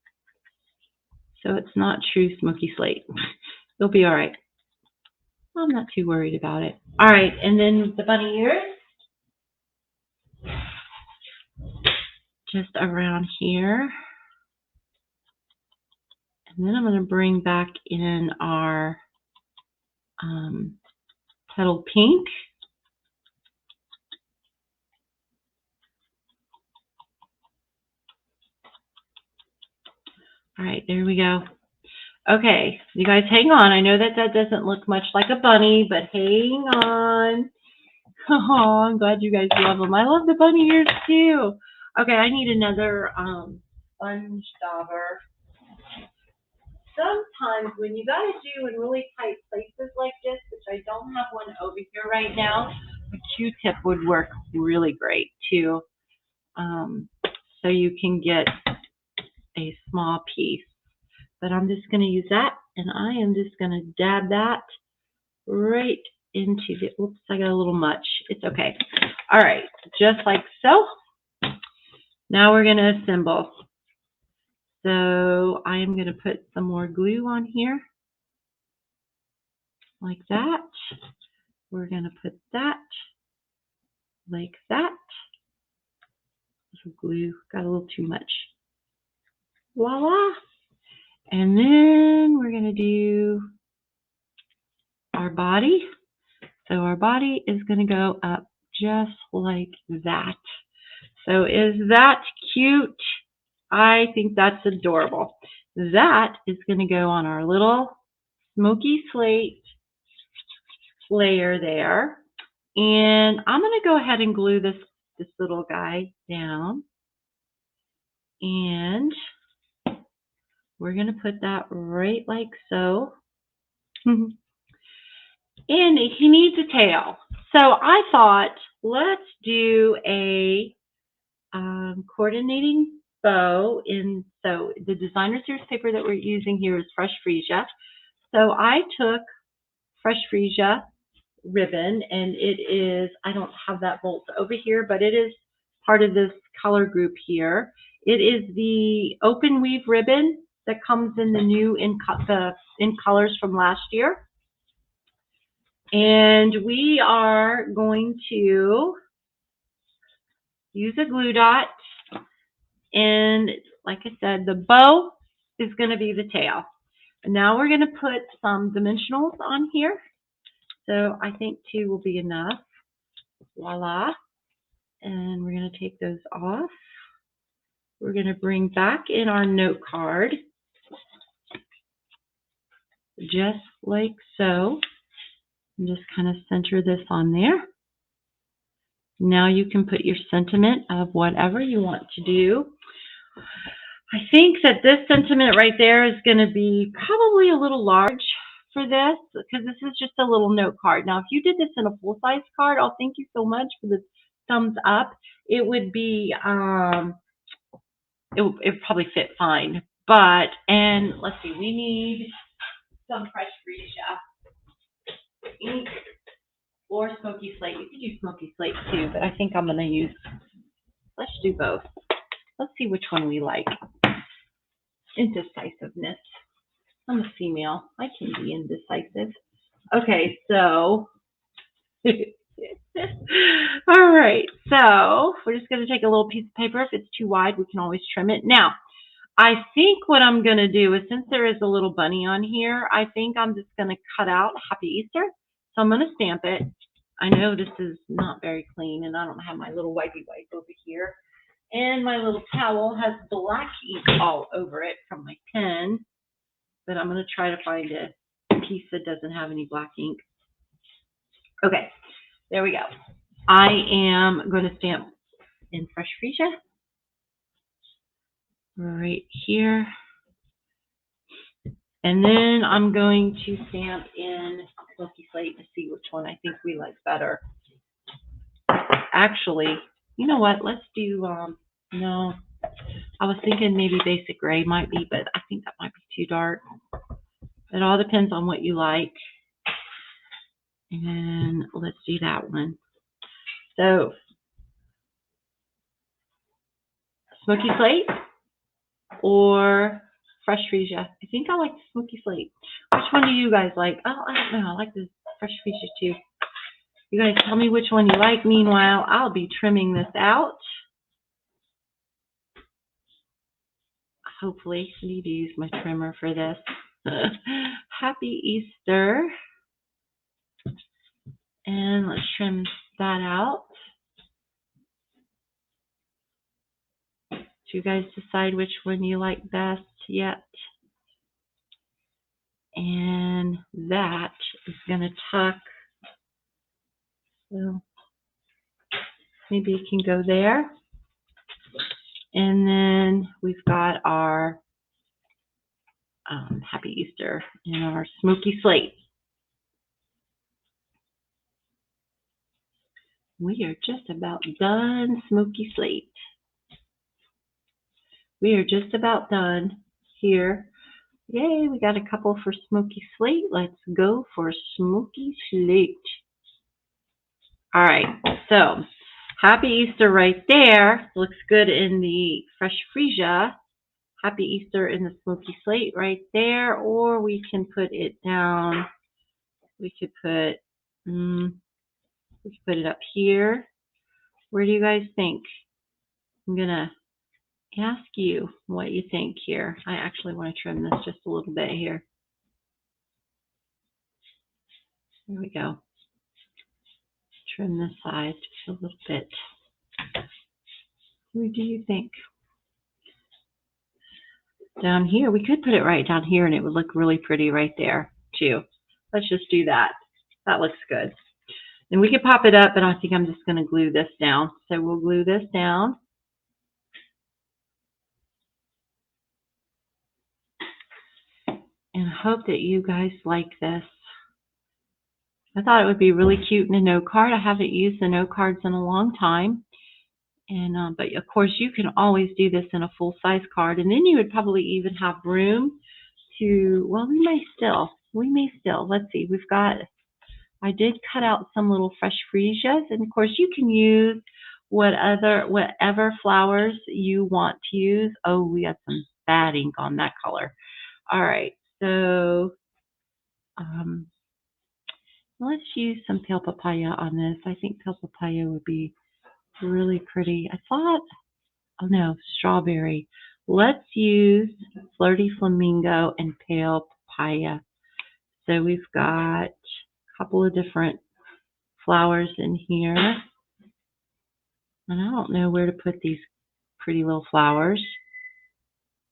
Speaker 1: So it's not true smoky slate. It'll be all right. I'm not too worried about it. All right, and then the bunny ears. Just around here. And then I'm going to bring back in our petal pink. All right, there we go. Okay, you guys hang on. I know that that doesn't look much like a bunny, but hang on. Oh, I'm glad you guys love them. I love the bunny ears too. Okay, I need another sponge dauber. Sometimes when you got to do in really tight places like this, which I don't have one over here right now, a Q-tip would work really great too. So you can get a small piece. But I'm just going to use that, and I am just going to dab that right into the, oops, I got a little much. It's okay. All right, just like so. Now we're going to assemble. So I am going to put some more glue on here, like that. We're going to put that, like that. Glue, got a little too much. Voila. And then we're going to do our body. So our body is going to go up just like that. So is that cute? I think that's adorable. That is going to go on our little smoky slate layer there. And I'm going to go ahead and glue this little guy down. And we're going to put that right like so. And he needs a tail. So I thought, let's do a coordinating bow. So the designer series paper that we're using here is Fresh Freesia. So I took Fresh Freesia ribbon, and it is, I don't have that bolt over here, but it is part of this color group here. It is the open weave ribbon that comes in the new in colors from last year. And we are going to use a glue dot, and like I said, the bow is going to be the tail. And now we're going to put some dimensionals on here. So I think 2 will be enough. Voila. And we're going to take those off. We're going to bring back in our note card, just like so. And just kind of center this on there. Now you can put your sentiment of whatever you want to do. I think that this sentiment right there is going to be probably a little large for this, because this is just a little note card. Now, if you did this in a full-size card, I'll thank you so much for the thumbs up. It would be, it would probably fit fine. But, and let's see, we need some Fresh Freesia ink or Smoky Slate. You could use Smoky Slate too, but I think I'm going to use, let's do both. Let's see which one we like. Indecisiveness. I'm a female. I can be indecisive. Okay, so, all right, so we're just going to take a little piece of paper. If it's too wide, we can always trim it. Now, I think what I'm going to do is, since there is a little bunny on here, I think I'm just going to cut out Happy Easter. So I'm going to stamp it. I know this is not very clean, and I don't have my little wipey wipe over here. And my little towel has black ink all over it from my pen. But I'm going to try to find a piece that doesn't have any black ink. Okay, there we go. I am going to stamp in Fresh Freesia right here. And then I'm going to stamp in Smoky Slate to see which one I think we like better. Actually, you know what? Let's do, no, I was thinking maybe Basic Gray might be, but I think that might be too dark. It all depends on what you like. And let's do that one. So, Smoky Slate or Fresh Freesia? I think I like the Smoky Slate. Which one do you guys like? Oh, I don't know. I like the Fresh Freesia too. You guys tell me which one you like. Meanwhile, I'll be trimming this out. Hopefully, I need to use my trimmer for this. Happy Easter. And let's trim that out. Do you guys decide which one you like best yet? And that is going to tuck. So maybe it can go there. And then we've got our Happy Easter and our Smoky Slate. We are just about done, Smoky Slate. We are just about done here. Yay, we got a couple for Smoky Slate. Let's go for Smoky Slate. All right, so Happy Easter right there. Looks good in the Fresh Freesia. Happy Easter in the Smoky Slate right there. Or we can put it down. We could put it up here. Where do you guys think? I'm going to ask you what you think here. I actually want to trim this just a little bit here. There we go. Trim this side just a little bit. What do you think? Down here, we could put it right down here and it would look really pretty right there too. Let's just do that. That looks good. And we could pop it up, but I think I'm just going to glue this down. So we'll glue this down. And hope that you guys like this. I thought it would be really cute in a note card. I haven't used the note cards in a long time. And but of course you can always do this in a full-size card, and then you would probably even have room to, well, we may still, let's see, I did cut out some little fresh freesias, and of course you can use whatever flowers you want to use. Oh, we got some bad ink on that color. All right, so let's use some pale papaya on this. I think pale papaya would be really pretty. I thought, oh no, strawberry. Let's use Flirty Flamingo and pale papaya. So we've got a couple of different flowers in here. And I don't know where to put these pretty little flowers.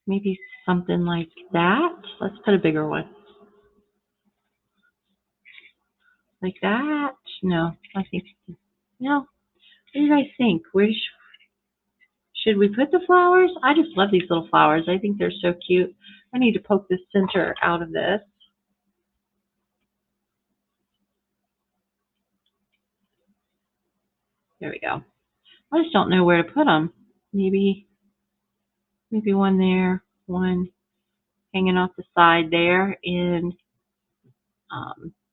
Speaker 1: Maybe something like that. Let's put a bigger one. Like that? No, I think, no. What do you guys think? Where should we put the flowers? I just love these little flowers. I think they're so cute. I need to poke the center out of this. There we go. I just don't know where to put them. Maybe one there, one hanging off the side there, and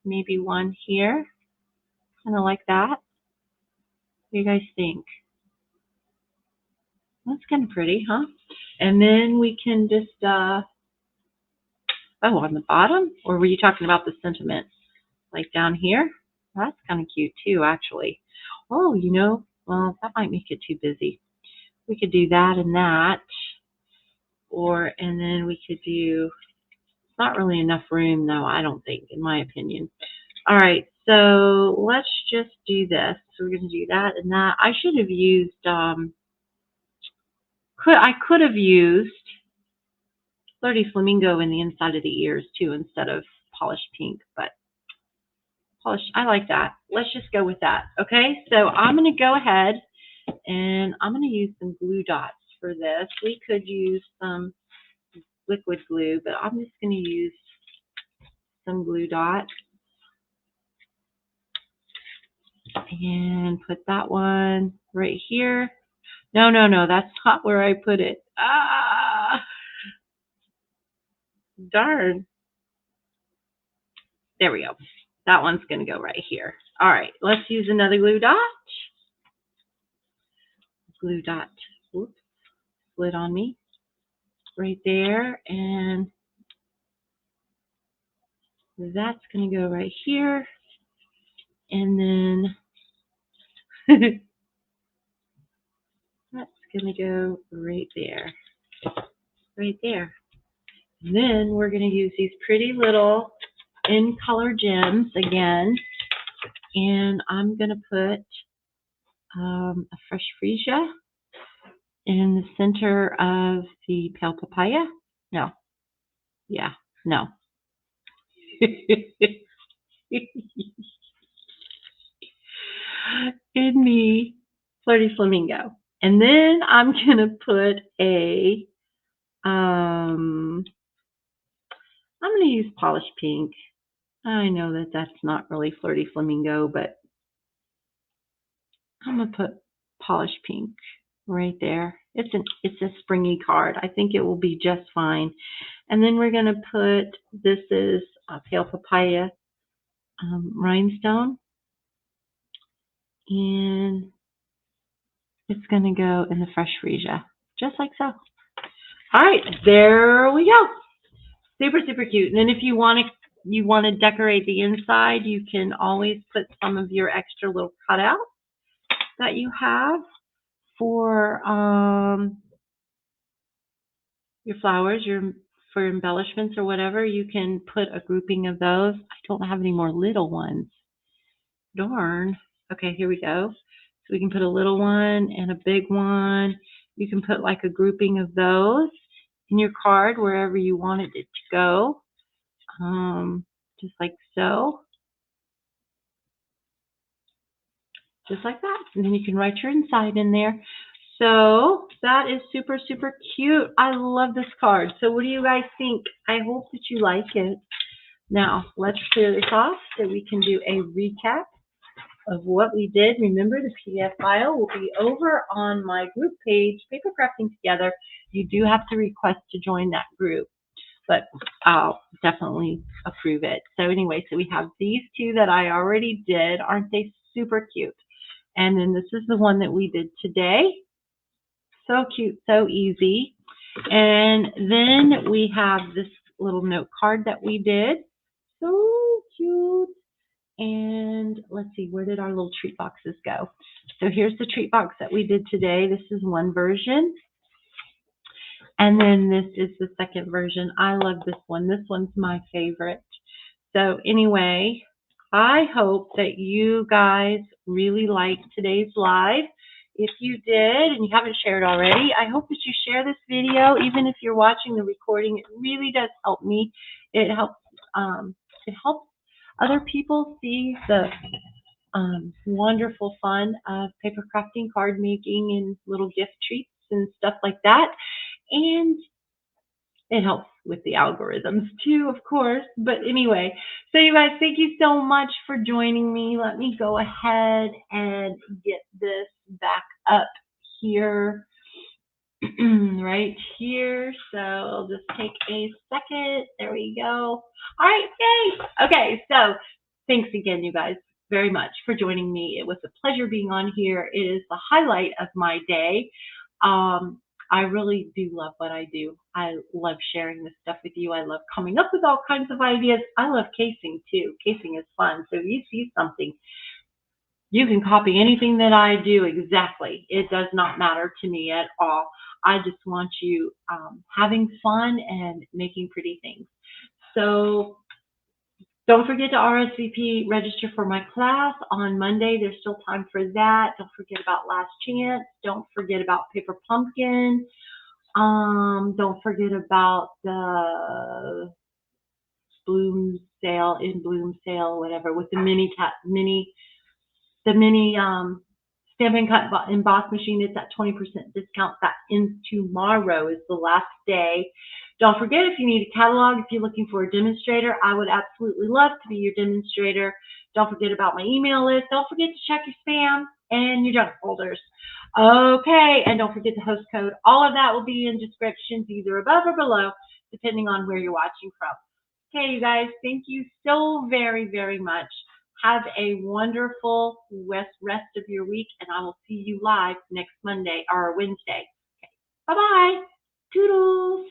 Speaker 1: maybe one here, kind of like that. What do you guys think? That's kind of pretty, huh? And then we can just, oh, on the bottom? Or were you talking about the sentiment? Like down here? That's kind of cute too, actually. Oh, you know, well, that might make it too busy. We could do that and that. And then we could do, not really enough room though, I don't think, in my opinion. All right, so let's just do this. So we're going to do that and that. I should have used, I could have used Flirty Flamingo in the inside of the ears too instead of polished pink, but polished, I like that. Let's just go with that. Okay, so I'm going to go ahead and I'm going to use some glue dots for this. We could use some liquid glue, but I'm just going to use some glue dots and put that one right here. No, that's not where I put it. Ah, darn. There we go. That one's going to go right here. All right, let's use another glue dot. Glue dot, oops, slid on me. Right there, and that's going to go right here. And then that's going to go right there. Right there. And then we're going to use these pretty little in color gems again. And I'm going to put a fresh freesia in the center of the pale papaya. No. Yeah, no. In the Flirty Flamingo. And then I'm going to put I'm going to use polished pink. I know that that's not really Flirty Flamingo, but I'm going to put polished pink right there. It's a springy card. I think it will be just fine. And then we're going to put, this is a pale papaya rhinestone. And it's going to go in the fresh freesia, just like so. All right, there we go. Super, super cute. And then if you want to decorate the inside, you can always put some of your extra little cutouts that you have for your flowers, for embellishments or whatever. You can put a grouping of those. I don't have any more little ones. Darn. Okay, here we go. So we can put a little one and a big one. You can put like a grouping of those in your card wherever you wanted it to go. Just like so. Just like that. And then you can write your inside in there. So that is super, super cute. I love this card. So what do you guys think? I hope that you like it. Now, let's clear this off so we can do a recap. of what we did. Remember, the PDF file will be over on my group page, Paper Crafting Together. You do have to request to join that group, but I'll definitely approve it. So anyway, so we have these two that I already did. Aren't they super cute? And then this is the one that we did today. So cute, so easy. And then we have this little note card that we did. So cute. And let's see, where did our little treat boxes go? So here's the treat box that we did today. This is one version. And then this is the second version. I love this one. This one's my favorite. So anyway, I hope that you guys really liked today's live. If you did and you haven't shared already, I hope that you share this video. Even if you're watching the recording, it really does help me. It helps other people see the wonderful fun of paper crafting, card making, and little gift treats and stuff like that. And it helps with the algorithms too, of course. But anyway, so you guys, thank you so much for joining me. Let me go ahead and get this back up here, right here. So I'll just take a second. There we go. All right, yay. Okay, so thanks again, you guys, very much for joining me. It was a pleasure being on here. It is the highlight of my day. I really do love what I do. I love sharing this stuff with you. I love coming up with all kinds of ideas. I love casing too. Casing is fun. So if you see something, you can copy anything that I do exactly. It does not matter to me at all. I just want you having fun and making pretty things. So don't forget to RSVP, register for my class on Monday. There's still time for that. Don't forget about Last Chance. Don't forget about Paper Pumpkin. Don't forget about the Bloom sale, whatever, with the mini Stamp and Cut Emboss machine. It's at 20% discount. That ends tomorrow, is the last day. Don't forget, if you need a catalog, if you're looking for a demonstrator, I would absolutely love to be your demonstrator. Don't forget about my email list. Don't forget to check your spam and your junk folders. Okay, and don't forget the host code. All of that will be in descriptions either above or below, depending on where you're watching from. Okay, you guys, thank you so very, very much. Have a wonderful rest of your week, and I will see you live next Monday or Wednesday. Okay, bye-bye. Toodles.